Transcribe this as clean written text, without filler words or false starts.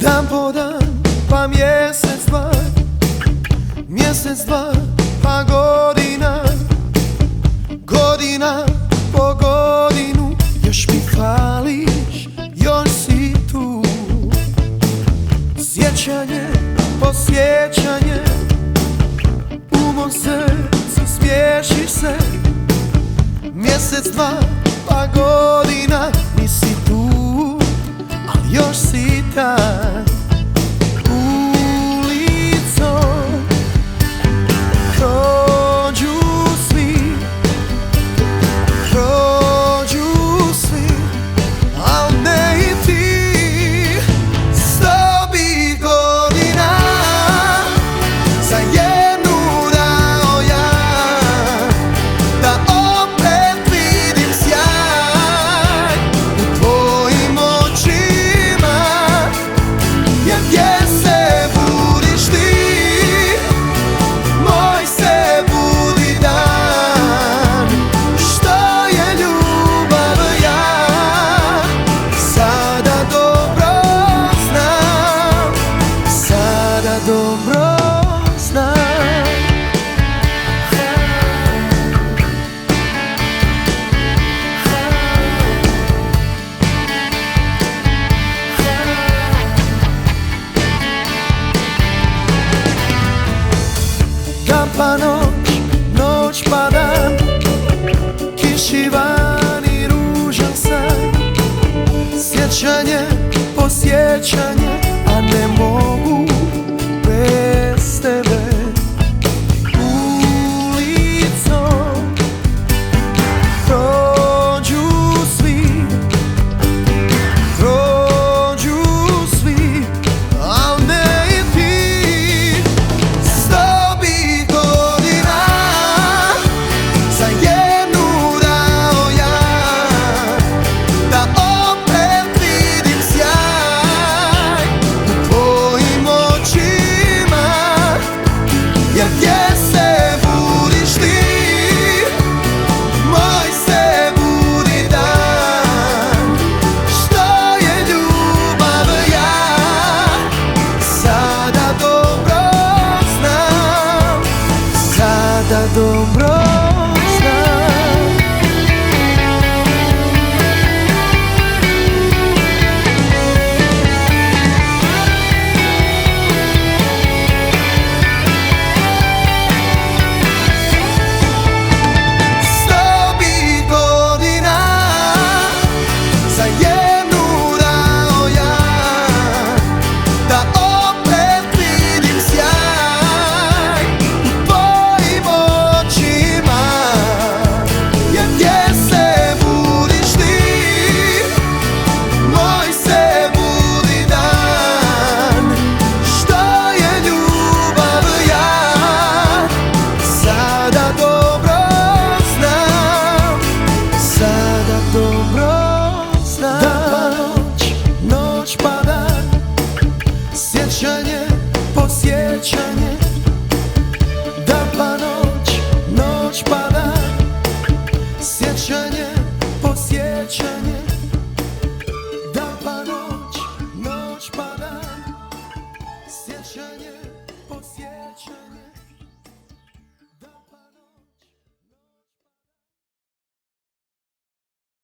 Dan po dan, pa mjesec dva, mjesec dva, pa godina, godina po godinu. Još mi fališ, još si tu. Sjećanje po sjećanje, u mom srcu smiješiš se. Mjesec dva, pa godina, nisi tu, ali još si tam. Ulicom prođu svi, al ne i ti. 100 bi godina za jednu dao ja, da opet vidim sjaj u tvojim očima. Jer gdje se budiš ti, moj se budi dan. Što je ljubav ja, sada dobro znam, sada dobro znam. Dan pa noć, noć pa dan, kiši van i ružan san. Sjećanje po sjećanje, a ne mogu bez tebe. Ulicom prođu svi, al ne i ti. 100 bi godina za jednu dao ja, da opet vidim sjaj u tvojim očima. Jer gdje se budiš ti, moj se budi dan. Što je ljubav ja, sada dobro znam, sada dobro znam. Sto bi godina za jednu dao ja, da opet vidim sjaj u tvojim očima. Jer gdje se budiš ti, moj se budi dan. Što je ljubav ja, sada dobro znam, sada dobro znam. Dan pa noć, noć pa dan, sjećanje po sjećanje. Dan pa noć, noć pa dan, sjećanje po sjećanje. Dan pa noć, noć pa dan, sjećanje po sjećanje.